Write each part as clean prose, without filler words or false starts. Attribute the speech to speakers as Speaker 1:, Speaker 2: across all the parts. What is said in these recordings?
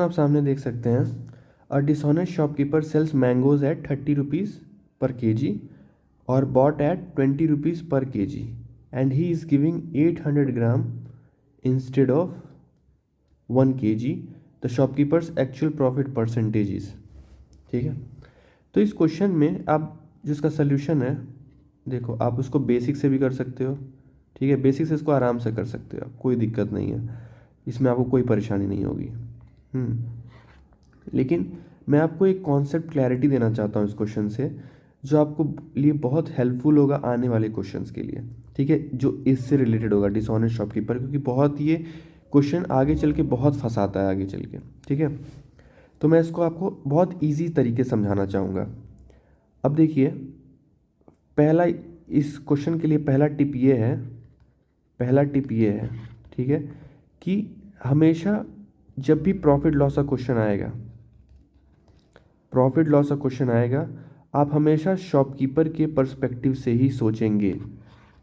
Speaker 1: आप सामने देख सकते हैं। A dishonest shopkeeper sells mangoes at 30 rupees per KG और bought at 20 rupees per KG and he is giving 800 gram instead of 1 kg। The shopkeeper's actual profit percentages. ठीक है, तो इस क्वेश्चन में आप जिसका सोल्यूशन है, देखो आप उसको बेसिक से भी कर सकते हो। ठीक है, बेसिक से इसको आराम से कर सकते हो आप, कोई दिक्कत नहीं है, इसमें आपको कोई परेशानी नहीं होगी। लेकिन मैं आपको एक कॉन्सेप्ट क्लैरिटी देना चाहता हूँ इस क्वेश्चन से, जो आपको लिए बहुत हेल्पफुल होगा आने वाले क्वेश्चंस के लिए। ठीक है, जो इससे रिलेटेड होगा डिसऑनेस्ट शॉपकीपर, क्योंकि बहुत ये क्वेश्चन आगे चल के बहुत फंसाता है आगे चल के। ठीक है, तो मैं इसको आपको बहुत ईजी तरीके से समझाना चाहूँगा। अब देखिए, पहला इस क्वेश्चन के लिए पहला टिप ये है, ठीक है, कि हमेशा जब भी प्रॉफिट लॉस का क्वेश्चन आएगा, आप हमेशा शॉपकीपर के पर्सपेक्टिव से ही सोचेंगे।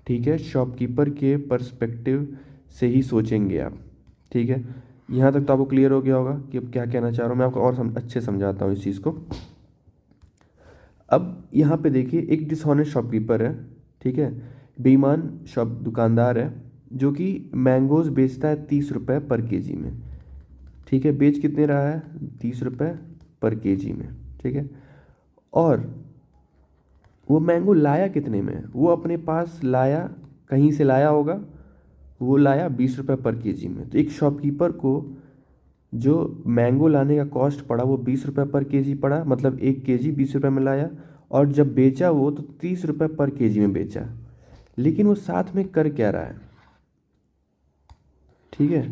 Speaker 1: ठीक है, शॉपकीपर के पर्सपेक्टिव से ही सोचेंगे आप। ठीक है, यहाँ तक तो आपको क्लियर हो गया होगा कि अब क्या कहना चाह रहा हूँ मैं आपको, और अच्छे समझाता हूँ इस चीज़ को। अब यहाँ पे देखिए, एक डिसऑनेस्ट शॉपकीपर है, ठीक है, बेईमान दुकानदार है, जो कि मैंगोज बेचता है 30 रुपये पर केजी में। ठीक है, बेच कितने रहा है? 30 रुपये पर केजी में। ठीक है, और वो मैंगो लाया कितने में? वो अपने पास लाया, कहीं से लाया होगा, वो लाया 20 रुपये पर केजी में। तो एक शॉपकीपर को जो मैंगो लाने का कॉस्ट पड़ा वो 20 रुपये पर केजी पड़ा, मतलब 1 kg 20 रुपये में लाया, और जब बेचा वो तो 30 रुपये पर केजी में बेचा। लेकिन वो साथ में कर क्या रहा है? ठीक है,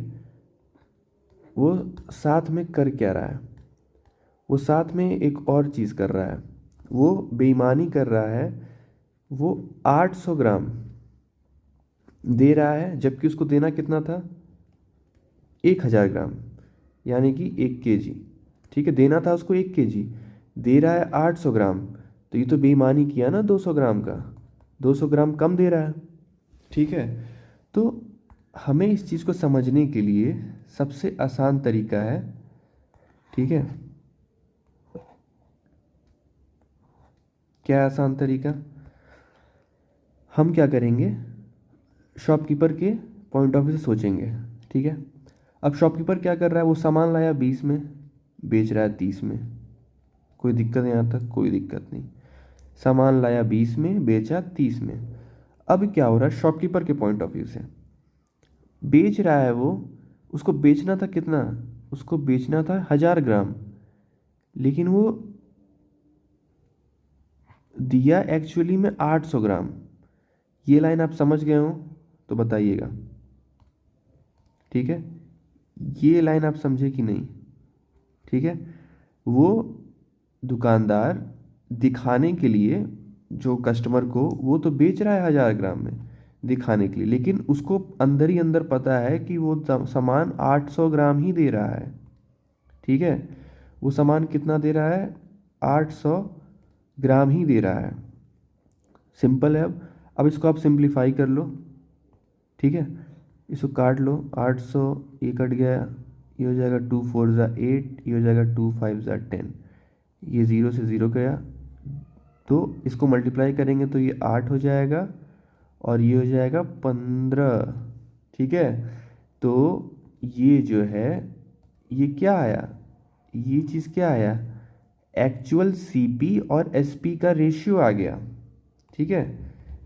Speaker 1: वो साथ में कर क्या रहा है? वो साथ में एक और चीज़ कर रहा है, वो बेईमानी कर रहा है। वो 800 ग्राम दे रहा है, जबकि उसको देना कितना था? 1000 ग्राम, यानी कि 1 kg। ठीक है, देना था उसको 1 kg, दे रहा है 800 ग्राम। तो ये तो बेईमानी किया ना 200 ग्राम का, 200 ग्राम कम दे रहा है। ठीक है, तो हमें इस चीज़ को समझने के लिए सबसे आसान तरीका है, ठीक है, क्या है आसान तरीका? हम क्या करेंगे, शॉपकीपर के पॉइंट ऑफ व्यू से सोचेंगे। ठीक है, अब शॉपकीपर क्या कर रहा है? वो सामान लाया 20 में, बेच रहा है 30 में। कोई दिक्कत है यहाँ तक? कोई दिक्कत नहीं। सामान लाया 20 में, बेचा 30 में। अब क्या हो रहा है शॉपकीपर के पॉइंट ऑफ व्यू से? बेच रहा है वो, उसको बेचना था कितना? उसको बेचना था 1000 ग्राम, लेकिन वो दिया एक्चुअली में 800 ग्राम। ये लाइन आप समझ गए हो तो बताइएगा। ठीक है, ये लाइन आप समझे कि नहीं? ठीक है, वो दुकानदार दिखाने के लिए जो कस्टमर को, वो तो बेच रहा है 1000 ग्राम में दिखाने के लिए, लेकिन उसको अंदर ही अंदर पता है कि वो सामान 800 ग्राम ही दे रहा है। ठीक है, वो सामान कितना दे रहा है? 800 ग्राम ही दे रहा है। सिंपल है। अब इसको आप सिंप्लीफाई कर लो। ठीक है, इसको काट लो, 800, ये कट गया, ये हो जाएगा 2 4 ज़ा 8, ये हो जाएगा 2 5 ज़ा 10, ये 0 से 0 गया, तो इसको मल्टीप्लाई करेंगे तो ये 8 हो जाएगा, और ये हो जाएगा 15। ठीक है, तो ये जो है, ये क्या आया? ये चीज़ क्या आया? एक्चुअल सीपी और एसपी का रेशियो आ गया। ठीक है,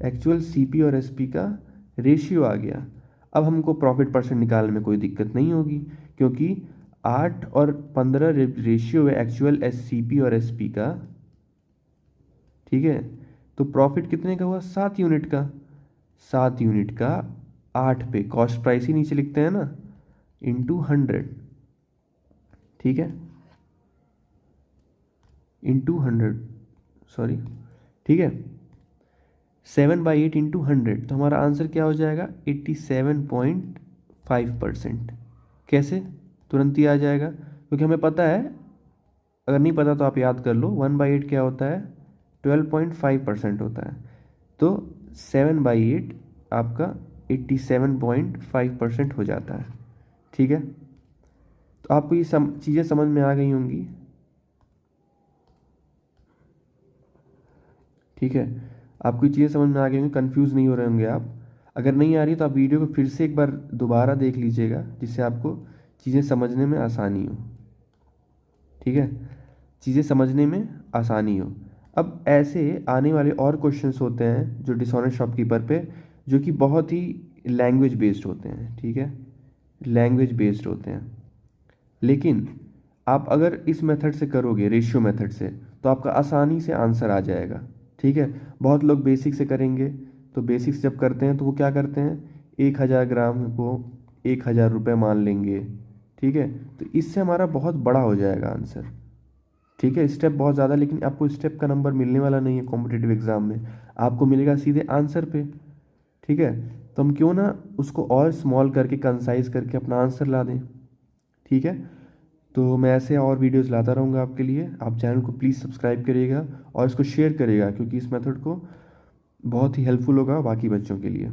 Speaker 1: एक्चुअल सीपी और एसपी का रेशियो आ गया। अब हमको प्रॉफिट परसेंट निकालने में कोई दिक्कत नहीं होगी, क्योंकि 8 और 15 रेशियो है एक्चुअल सीपी और एसपी का। ठीक है, तो प्रॉफिट कितने का हुआ? 7 यूनिट का। 7 यूनिट का 8 पे कॉस्ट प्राइस ही नीचे लिखते हैं ना, इंटू 100। ठीक है, इंटू 100, सॉरी। ठीक है, 7/8 इंटू 100, तो हमारा आंसर क्या हो जाएगा? 87.5%। कैसे? तुरंत ही आ जाएगा, क्योंकि हमें पता है। अगर नहीं पता तो आप याद कर लो, 1/8 क्या होता है? 12.5% होता है। तो 7/8 आपका 87.5% हो जाता है। ठीक है, तो तो आपको ये चीज़ें समझ में आ गई होंगी। ठीक है, आपको ये चीज़ें समझ में आ गई होंगी, कंफ्यूज नहीं हो रहे होंगे आप। अगर नहीं आ रही तो आप वीडियो को फिर से एक बार दोबारा देख लीजिएगा, जिससे आपको चीज़ें समझने में आसानी हो। ठीक है, चीज़ें समझने में आसानी हो। अब ऐसे आने वाले और क्वेश्चंस होते हैं जो डिसऑनेस्ट शॉपकीपर पे, जो कि बहुत ही लैंग्वेज बेस्ड होते हैं। ठीक है, लैंग्वेज बेस्ड होते हैं। लेकिन आप अगर इस मेथड से करोगे, रेशियो मेथड से, तो आपका आसानी से आंसर आ जाएगा। ठीक है, बहुत लोग बेसिक से करेंगे, तो बेसिक से जब करते हैं तो वो क्या करते हैं, 1000 ग्राम को 1000 रुपये मान लेंगे। ठीक है, तो इससे हमारा बहुत बड़ा हो जाएगा आंसर। ठीक है, स्टेप बहुत ज़्यादा, लेकिन आपको स्टेप का नंबर मिलने वाला नहीं है कॉम्पिटिटिव एग्जाम में, आपको मिलेगा सीधे आंसर पे। ठीक है, तो हम क्यों ना उसको और स्मॉल करके, कंसाइज करके अपना आंसर ला दें। ठीक है, तो मैं ऐसे और वीडियोस लाता रहूँगा आपके लिए। आप चैनल को प्लीज़ सब्सक्राइब करिएगा और इसको शेयर करिएगा, क्योंकि इस मेथड को बहुत ही हेल्पफुल होगा बाकी बच्चों के लिए।